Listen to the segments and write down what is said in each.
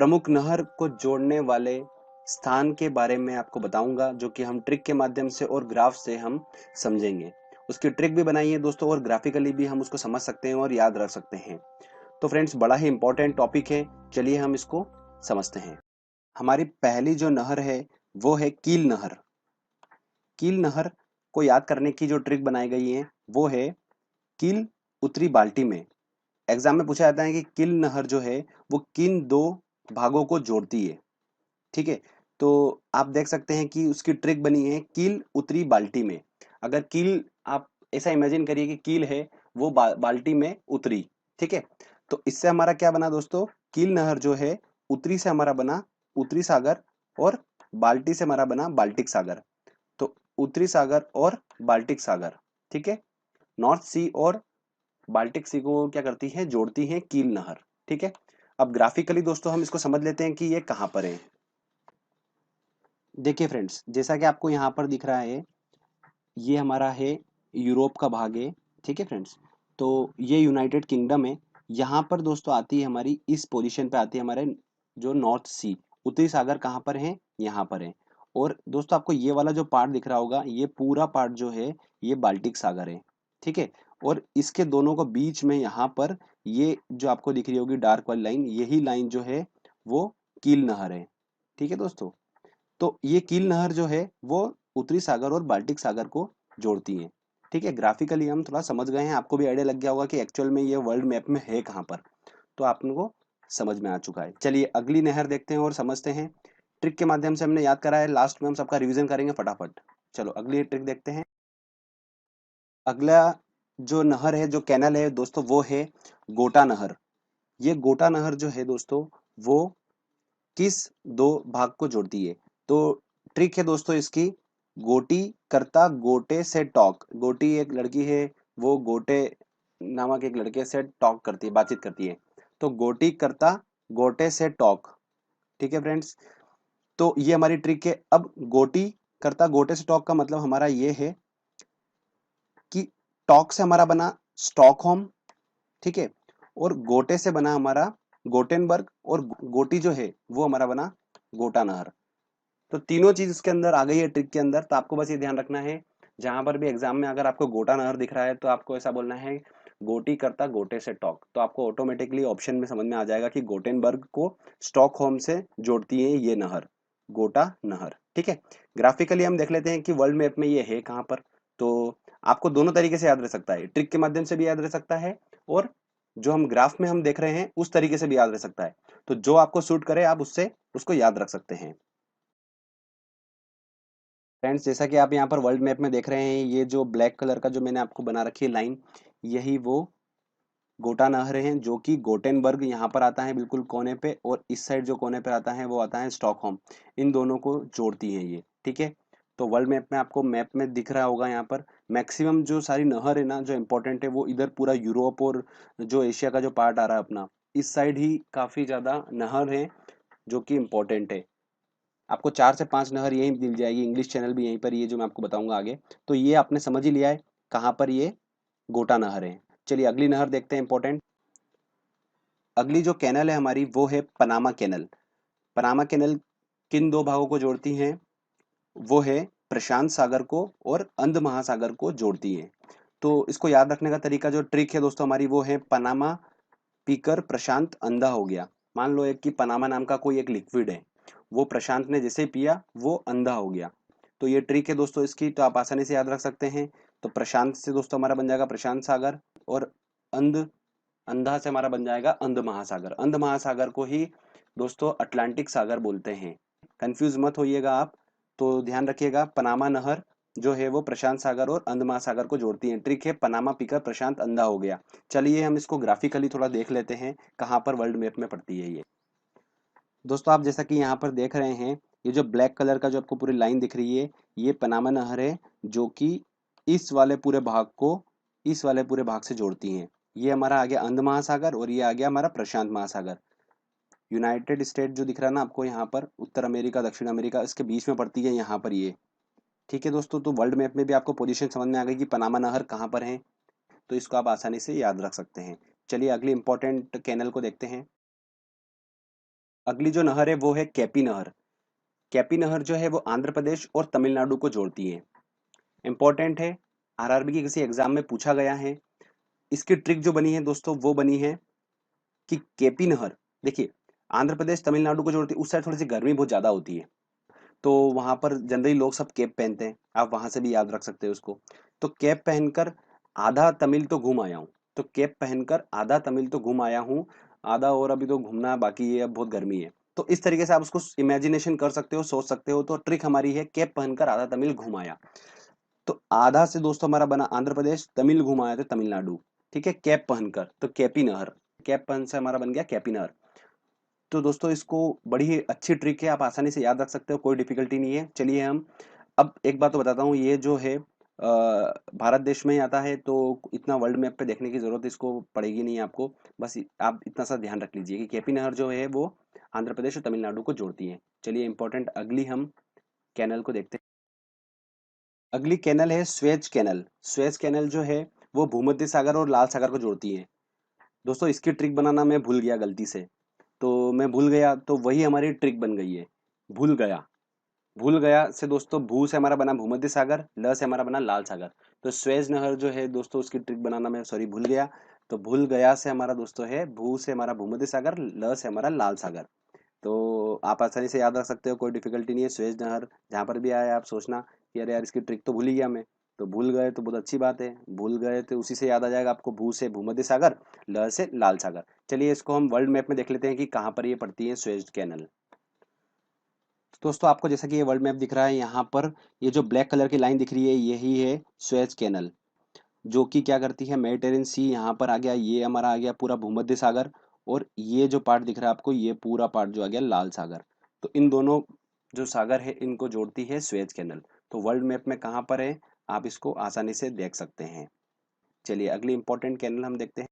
प्रमुख नहर को जोड़ने वाले स्थान के बारे में आपको बताऊंगा, जो कि हम ट्रिक के माध्यम से और ग्राफ से हम समझेंगे। उसकी ट्रिक भी बनाई है दोस्तों, और ग्राफिकली भी हम उसको समझ सकते हैं और याद रख सकते हैं। तो फ्रेंड्स, बड़ा ही इंपॉर्टेंट टॉपिक है, चलिए हम इसको समझते हैं। हमारी पहली जो नहर है वो है कील नहर। कील नहर को याद करने की जो ट्रिक बनाई गई है वो है कील उतरी बाल्टी में। एग्जाम में पूछा जाता है कि कील नहर जो है वो किन दो भागों को जोड़ती है। ठीक है, तो आप देख सकते हैं कि उसकी ट्रिक बनी है कील उतरी बाल्टी में। अगर कील, आप ऐसा इमेजिन करिए कि कील है वो बाल्टी में उतरी। ठीक है, तो इससे हमारा क्या बना दोस्तों, कील नहर जो है उतरी से हमारा बना उत्तरी सागर, और बाल्टी से हमारा बना बाल्टिक सागर। तो उत्तरी सागर और बाल्टिक सागर, ठीक है, नॉर्थ सी और बाल्टिक सी को क्या करती है, जोड़ती है कील नहर। ठीक है, अब ग्राफिकली दोस्तों हम इसको समझ लेते हैं कि ये कहां पर है। देखिए फ्रेंड्स, जैसा कि आपको यहाँ पर दिख रहा है, ये हमारा है यूरोप का भाग है। ठीक है फ्रेंड्स, तो ये यूनाइटेड किंगडम है। यहाँ पर दोस्तों आती है हमारी, इस पोजीशन पे आती है हमारे जो नॉर्थ सी, उत्तरी सागर कहाँ पर है, यहाँ पर है। और दोस्तों आपको ये वाला जो पार्ट दिख रहा होगा, ये पूरा पार्ट जो है ये बाल्टिक सागर है। ठीक है, और इसके दोनों को बीच में यहाँ पर ये जो आपको दिख रही होगी डार्क वाली लाइन, यही लाइन जो है वो कील नहर है। ठीक है दोस्तों, तो ये कील नहर जो है वो उत्तरी सागर और बाल्टिक सागर को जोड़ती है। ठीक है, ग्राफिकली हम थोड़ा समझ गए हैं, आपको भी आइडिया लग गया होगा कि एक्चुअल में ये वर्ल्ड मैप में है कहाँ पर। तो आपको समझ में आ चुका है। चलिए अगली नहर देखते हैं और समझते हैं। ट्रिक के माध्यम से हमने याद करा है, लास्ट में हम सबका रिवीजन करेंगे फटाफट। चलो अगली ट्रिक देखते हैं। अगला जो नहर है, जो कैनल है दोस्तों, वो है गोटा नहर। ये गोटा नहर जो है दोस्तों, वो किस दो भाग को जोड़ती है। तो ट्रिक है दोस्तों इसकी, गोटी करता गोटे से टॉक। गोटी एक लड़की है, वो गोटे नामक एक लड़के से टॉक करती है, बातचीत करती है। तो गोटी करता गोटे से टॉक। ठीक है फ्रेंड्स, तो ये हमारी ट्रिक है। अब गोटी करता गोटे से टॉक का मतलब हमारा ये है कि टॉक से हमारा बना स्टॉकहोम। ठीक है, और गोटे से बना हमारा गोटेनबर्ग, और गोटी जो है वो हमारा बना गोटा नहर। तो तीनों चीज इसके अंदर आ गई है ट्रिक के अंदर। तो आपको बस ये ध्यान रखना है, जहां पर भी एग्जाम में अगर आपको गोटा नहर दिख रहा है तो आपको ऐसा बोलना है गोटी करता गोटे से टॉक। तो आपको ऑटोमेटिकली ऑप्शन में समझ में आ जाएगा कि गोटेनबर्ग को स्टॉकहोम से जोड़ती है ये नहर, गोटा नहर। ठीक है, ग्राफिकली हम देख लेते हैं कि वर्ल्ड मैप में ये है कहाँ पर। तो आपको दोनों तरीके से याद रह सकता है, ट्रिक के माध्यम से भी याद रह सकता है, और जो हम ग्राफ में हम देख रहे हैं उस तरीके से भी याद रह सकता है। तो जो आपको सूट करे आप उससे उसको याद रख सकते हैं। फ्रेंड्स, जैसा कि आप यहाँ पर वर्ल्ड मैप में देख रहे हैं, ये जो ब्लैक कलर का जो मैंने आपको बना रखी है लाइन, यही वो गोटा नहर है, जो कि गोटेनबर्ग यहाँ पर आता है बिल्कुल कोने पे, और इस साइड जो कोने पे आता है वो आता है स्टॉकहोम। इन दोनों को जोड़ती है ये। ठीक है, तो वर्ल्ड मैप में आपको मैप में दिख रहा होगा, यहाँ पर मैक्सिमम जो सारी नहर है ना जो इम्पोर्टेंट है, वो इधर पूरा यूरोप और जो एशिया का जो पार्ट आ रहा है अपना, इस साइड ही काफी ज्यादा नहर है जो कि इम्पोर्टेंट है। आपको 4 से 5 नहर यहीं मिल जाएगी, इंग्लिश चैनल भी यहीं पर, ये जो मैं आपको बताऊंगा आगे। तो ये आपने समझ ही लिया है कहाँ पर ये गोटा नहर है। चलिए अगली नहर देखते हैं इंपॉर्टेंट। अगली जो कैनल है हमारी वो है पनामा कैनल। पनामा कैनल किन दो भागों को जोड़ती है, वो है प्रशांत सागर को और अंध महासागर को जोड़ती है। तो इसको याद रखने का तरीका, जो ट्रिक है दोस्तों हमारी, वो है पनामा पीकर प्रशांत अंधा हो गया। मान लो एक कि पनामा नाम का कोई एक लिक्विड है, वो प्रशांत ने जैसे ही पिया वो अंधा हो गया। तो ये ट्रिक है दोस्तों इसकी, तो आप आसानी से याद रख सकते हैं। तो प्रशांत से दोस्तों हमारा बन जाएगा प्रशांत सागर, और अंध अंधा से हमारा बन जाएगा अंध महासागर। अंध महासागर को ही दोस्तों अटलांटिक सागर बोलते हैं। कंफ्यूज मत होइएगा आप, तो ध्यान रखिएगा, पनामा नहर जो है वो प्रशांत सागर और अंध महासागर को जोड़ती है। ट्रिक है पनामा पीकर प्रशांत अंधा हो गया। चलिए हम इसको ग्राफिकली थोड़ा देख लेते हैं कहाँ पर वर्ल्ड मैप में पड़ती है ये। दोस्तों आप जैसा कि यहाँ पर देख रहे हैं, ये जो ब्लैक कलर का जो आपको पूरी लाइन दिख रही है, ये पनामा नहर है, जो कि इस वाले पूरे भाग को इस वाले पूरे भाग से जोड़ती है। ये हमारा आ गया अंध महासागर, और ये आ गया हमारा प्रशांत महासागर। यूनाइटेड स्टेट जो दिख रहा है ना आपको यहाँ पर, उत्तर अमेरिका दक्षिण अमेरिका, इसके बीच में पड़ती है यहाँ पर ये। ठीक है दोस्तों, तो वर्ल्ड मैप में भी आपको पोजीशन समझ में आ गई कि पनामा नहर कहाँ पर है। तो इसको आप आसानी से याद रख सकते हैं। चलिए अगली इंपॉर्टेंट कैनल को देखते हैं। अगली जो नहर है वो है केपी नहर। केपी नहर जो है वो आंध्र प्रदेश और तमिलनाडु को जोड़ती है। इंपॉर्टेंट है, आरआरबी के किसी एग्जाम में पूछा गया है। इसकी ट्रिक जो बनी है दोस्तों वो बनी है कि केपी नहर, देखिए आंध्र प्रदेश तमिलनाडु को जोड़ती है, उस साइड थोड़ी सी गर्मी बहुत ज्यादा होती है, तो वहां पर जनरली लोग सब कैप पहनते हैं, आप वहां से भी याद रख सकते हो उसको। तो कैप पहनकर आधा तमिल तो घूम आया हूँ, तो कैप पहनकर आधा तमिल तो घूम आया हूँ, आधा और अभी तो घूमना बाकी है, अब बहुत गर्मी है। तो इस तरीके से आप उसको इमेजिनेशन कर सकते हो, सोच सकते हो। तो ट्रिक हमारी है कैप पहनकर आधा तमिल घूम आया। तो आधा से दोस्तों हमारा बना आंध्र प्रदेश, तमिल घुम आया तो तमिलनाडु। ठीक है, कैप पहनकर तो कैपी नहर, कैप पहन से हमारा बन गया कैपी नहर। तो दोस्तों इसको बड़ी ही अच्छी ट्रिक है, आप आसानी से याद रख सकते हो, कोई डिफिकल्टी नहीं है। चलिए हम अब एक बात तो बताता हूँ, ये जो है भारत देश में ही आता है, तो इतना वर्ल्ड मैप पे देखने की जरूरत इसको पड़ेगी नहीं आपको। बस आप इतना सा ध्यान रख लीजिए कि केपी नहर जो है वो आंध्र प्रदेश और तमिलनाडु को जोड़ती है। चलिए इंपॉर्टेंट अगली हम कैनल को देखते हैं। अगली कैनल है स्वेज कैनल। स्वेज कैनल जो है वो भूमध्य सागर और लाल सागर को जोड़ती है। दोस्तों इसकी ट्रिक बनाना मैं भूल गया गलती से, तो मैं भूल गया, तो वही हमारी ट्रिक बन गई है, भूल गया। भूल गया से दोस्तों भू से हमारा बना भूमध्य सागर, ल से हमारा बना लाल सागर। तो स्वेज नहर जो है दोस्तों उसकी ट्रिक बनाना मैं सॉरी भूल गया। तो भूल गया से हमारा दोस्तों है भू से हमारा भूमध्य सागर, ल से हमारा लाल सागर। तो आप आसानी से याद रख सकते हो, कोई डिफिकल्टी नहीं है। स्वेज नहर जहाँ पर भी आए आप सोचना कि अरे यार इसकी ट्रिक तो भूल ही गया मैं। तो भूल गए तो बहुत अच्छी बात है, भूल गए तो उसी से याद आ जाएगा आपको, भू से भूमध्य सागर, ल से लाल सागर। चलिए इसको हम वर्ल्ड मैप में देख लेते हैं कि कहाँ पर ये पड़ती है स्वेज कैनल। दोस्तों आपको जैसा कि ये वर्ल्ड मैप दिख रहा है, यहाँ पर ये जो ब्लैक कलर की लाइन दिख रही है यही है स्वेज कैनल, जो कि क्या करती है, मेडिटेरियन सी यहाँ पर आ गया, ये हमारा आ गया पूरा भूमध्य सागर, और ये जो पार्ट दिख रहा है आपको ये पूरा पार्ट जो आ गया लाल सागर। तो इन दोनों जो सागर है इनको जोड़ती है स्वेज कैनल। तो वर्ल्ड मैप में कहाँ पर है आप इसको आसानी से देख सकते हैं। चलिए अगली इंपॉर्टेंट कैनल हम देखते हैं।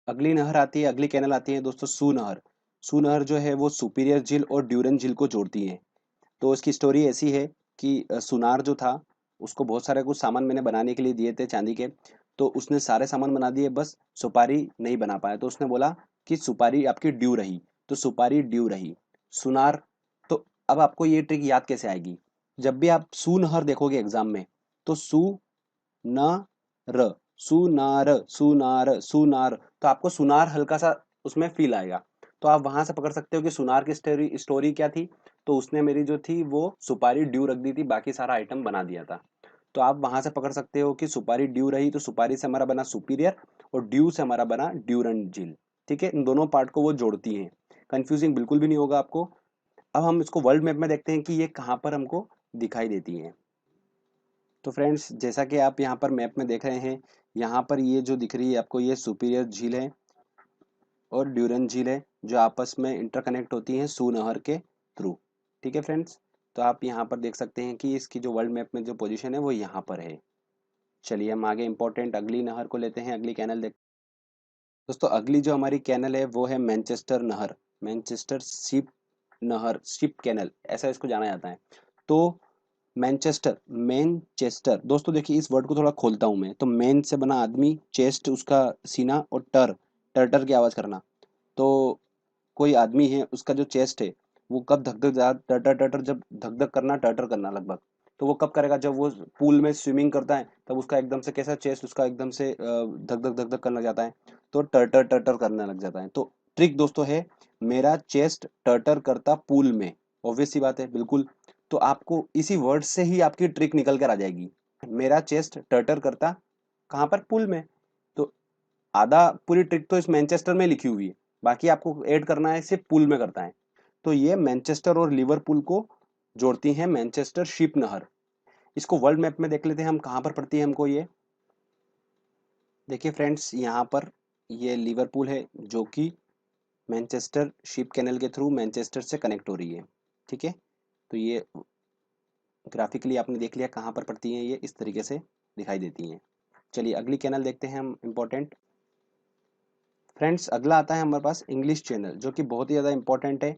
अगली नहर आती है, अगली कैनल आती है दोस्तों सू नहर। सू नहर जो है वो सुपीरियर झील और ड्यूरन झील को जोड़ती है। तो इसकी स्टोरी ऐसी है कि सुनार जो था उसको बहुत सारे कुछ सामान मैंने बनाने के लिए दिए थे चांदी के, तो उसने सारे सामान बना दिए, बस सुपारी नहीं बना पाया। तो उसने बोला कि सुपारी आपकी ड्यू रही, तो सुपारी ड्यू रही सुनार। तो अब आपको ये ट्रिक याद कैसे आएगी, जब भी आप सुनहर देखोगे एग्जाम में, तो सु न र, सुनार सुनार सुनार, तो आपको सुनार हल्का सा उसमें फील आएगा। तो आप वहां से पकड़ सकते हो कि सुनार की स्टोरी स्टोरी क्या थी। तो उसने मेरी जो थी वो सुपारी ड्यू रख दी थी, बाकी सारा आइटम बना दिया था। तो आप वहां से पकड़ सकते हो कि सुपारी ड्यू रही, तो सुपारी से हमारा बना सुपीरियर, और ड्यू से हमारा बना ड्यूरन झील। ठीक है, इन दोनों पार्ट को वो जोड़ती हैं। कंफ्यूजिंग बिल्कुल भी नहीं होगा आपको। अब हम इसको वर्ल्ड मैप में देखते हैं कि ये कहाँ पर हमको दिखाई देती है। तो फ्रेंड्स जैसा कि आप यहाँ पर मैप में देख रहे हैं, यहाँ पर ये जो दिख रही है आपको ये सुपीरियर झील है और ड्यूरन झील है, जो आपस में इंटरकनेक्ट होती हैं सू नहर के थ्रू। ठीक है फ्रेंड्स, तो आप यहाँ पर देख सकते हैं कि इसकी जो वर्ल्ड मैप में जो पोजीशन है वो यहाँ पर है। चलिए हम आगे इंपॉर्टेंट अगली नहर को लेते हैं, अगली कैनल देख। दोस्तों अगली जो हमारी कैनल है वो है मैनचेस्टर नहर, मैनचेस्टर शिप नहर, शिप कैनल ऐसा इसको जाना जाता है। तो मैनचेस्टर, मैनचेस्टर दोस्तों देखिए इस वर्ड को थोड़ा खोलता हूं मैं, तो मैन से बना आदमी, चेस्ट उसका सीना, और टर्टर की आवाज करना। तो कोई आदमी है उसका जो चेस्ट है वो कब धक धक टटर टटर, जब धक धक करना टटर करना लगभग, तो वो कब करेगा, जब वो पूल में स्विमिंग करता है तब उसका एकदम से कैसा चेस्ट उसका एकदम से धक धक धक धक करने लग जाता है, तो टटर टटर करने लग जाता है। तो ट्रिक दोस्तों है, मेरा चेस्ट टटर करता पूल में, ऑब्वियस सी बात है बिल्कुल। तो आपको इसी वर्ड से ही आपकी ट्रिक निकल कर आ जाएगी, मेरा चेस्ट टटर करता कहाँ पर, पूल में। तो आधा पूरी ट्रिक तो इस मैनचेस्टर में लिखी हुई है, बाकी आपको ऐड करना है सिर्फ पूल में करता है। तो ये मैनचेस्टर और लिवरपूल को जोड़ती है मैनचेस्टर शिप नहर। इसको वर्ल्ड मैप में देख लेते हैं हम कहाँ पर पड़ती है हमको ये। देखिए फ्रेंड्स यहाँ पर ये लिवरपूल है जो कि मैनचेस्टर शिप कैनल के थ्रू मैनचेस्टर से कनेक्ट हो रही है। ठीक है, तो ये ग्राफिकली आपने देख लिया कहाँ पर पड़ती हैं, ये इस तरीके से दिखाई देती हैं। चलिए अगली कैनल देखते हैं हम इम्पोर्टेंट। फ्रेंड्स अगला आता है हमारे पास इंग्लिश चैनल, जो कि बहुत ही ज़्यादा इंपॉर्टेंट है।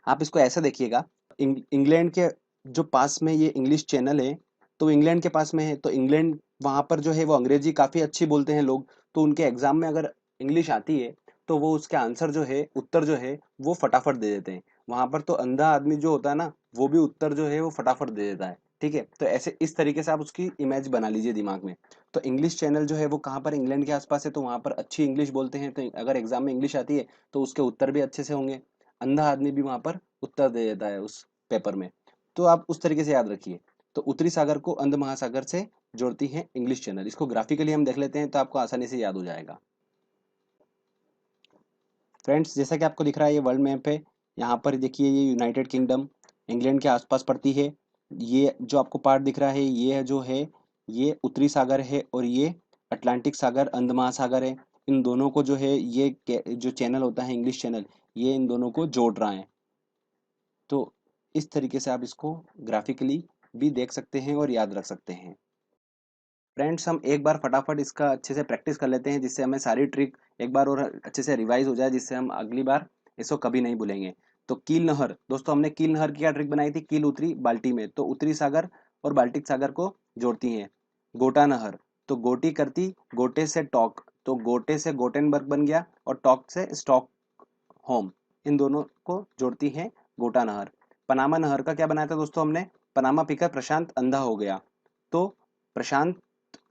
आप इसको ऐसा देखिएगा, इंग्लैंड के जो पास में ये इंग्लिश चैनल है, तो इंग्लैंड के पास में है, तो इंग्लैंड वहाँ पर जो है वो अंग्रेजी काफ़ी अच्छी बोलते हैं लोग, तो उनके एग्जाम में अगर इंग्लिश आती है तो वो उसके आंसर जो है, उत्तर जो है वो फटाफट दे देते हैं। वहां पर तो अंधा आदमी जो होता है ना, वो भी उत्तर जो है वो फटाफट दे देता है। ठीक है, तो ऐसे इस तरीके से आप उसकी इमेज बना लीजिए दिमाग में। तो इंग्लिश चैनल जो है वो कहाँ पर, इंग्लैंड के आसपास है, तो वहां पर अच्छी इंग्लिश बोलते हैं, तो अगर एग्जाम में इंग्लिश आती है तो उसके उत्तर भी अच्छे से होंगे। अंधा आदमी भी वहां पर उत्तर दे देता है उस पेपर में। तो आप उस तरीके से याद रखिए। तो उत्तरी सागर को अंध महासागर से जोड़ती है इंग्लिश चैनल। इसको ग्राफिकली हम देख लेते हैं तो आपको आसानी से याद हो जाएगा। फ्रेंड्स, जैसा कि आपको दिख रहा है ये वर्ल्ड मैप है। यहाँ पर देखिए ये यूनाइटेड किंगडम इंग्लैंड के आसपास पड़ती है। ये जो आपको पार्ट दिख रहा है ये जो है ये उत्तरी सागर है, और ये अटलांटिक सागर अंध महासागर है। इन दोनों को जो है ये जो चैनल होता है इंग्लिश चैनल, ये इन दोनों को जोड़ रहा है। तो इस तरीके से आप इसको ग्राफिकली भी देख सकते हैं और याद रख सकते हैं। फ्रेंड्स, हम एक बार फटाफट इसका अच्छे से प्रैक्टिस कर लेते हैं, जिससे हमें सारी ट्रिक एक बार और अच्छे से रिवाइज हो जाए, जिससे हम अगली बार इसको कभी नहीं भूलेंगे। तो कील नहर, दोस्तों हमने कील नहर की क्या ट्रिक बनाई थी, कील उतरी बाल्टी में, तो उत्तरी सागर और बाल्टिक सागर को जोड़ती हैं। गोटा नहर, तो गोटी करती गोटे से टॉक, तो गोटे से गोटेनबर्ग बन गया और टॉक से स्टॉक होम, इन दोनों को जोड़ती है गोटा नहर। पनामा नहर का क्या बनाया था दोस्तों हमने, पनामा पीकर प्रशांत अंधा हो गया, तो प्रशांत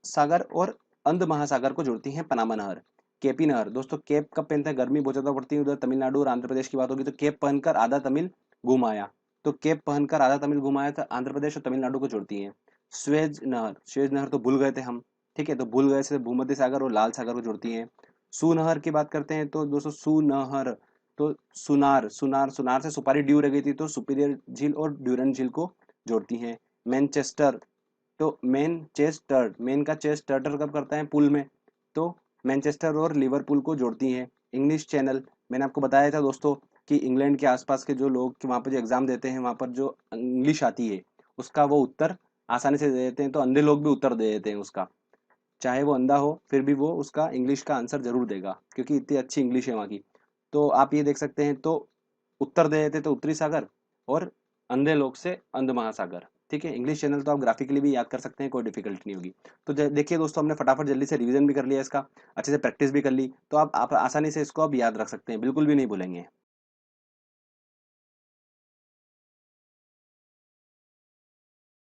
सागर और अंध महासागर को जोड़ती है पनामा नहर। केपी नहर, दोस्तों केप कब पहनते हैं, गर्मी बहुत ज्यादा पड़ती है उधर तमिलनाडु और आंध्र प्रदेश की बात होगी, तो केप पहनकर आधा तमिल घूम आया, तो केप पहनकर आधा तमिल घुमाया था, आंध्र प्रदेश और तमिलनाडु को जोड़ती है। स्वेज नहर, स्वेज नहर तो भूल गए थे हम, ठीक है, तो भूल गए से भूमध्य सागर और लाल सागर को जोड़ती है। सू नहर की बात करते हैं तो दोस्तों सू नहर, तो सुनार सुनार सुनार से सुपारी ड्यू रह गई थी, तो सुपीरियर झील और ड्यूरन झील को जोड़ती है। मैनचेस्टर, तो मैनचेस्टर, मेन का चेस्ट टर्टर कब करता है, पुल में, तो मैनचेस्टर और लिवरपूल को जोड़ती है। इंग्लिश चैनल, मैंने आपको बताया था दोस्तों कि इंग्लैंड के आसपास के जो लोग वहाँ पर जो एग्जाम देते हैं, वहाँ पर जो इंग्लिश आती है उसका वो उत्तर आसानी से दे देते हैं, तो अंधे लोग भी उत्तर दे देते हैं उसका, चाहे वो अंधा हो फिर भी वो उसका इंग्लिश का आंसर जरूर देगा, क्योंकि इतनी अच्छी इंग्लिश है वहाँ की। तो आप ये देख सकते हैं, तो उत्तर दे देते तो उत्तरी सागर, और अंधे लोग से अंध महासागर। ठीक है, इंग्लिश चैनल तो आप ग्राफिकली भी याद कर सकते हैं, कोई डिफिकल्टी नहीं होगी। तो देखिए दोस्तों, हमने फटाफट जल्दी से रिवीजन भी कर लिया इसका, अच्छे से प्रैक्टिस भी कर ली, तो आप आसानी से इसको अब याद रख सकते हैं, बिल्कुल भी नहीं भूलेंगे।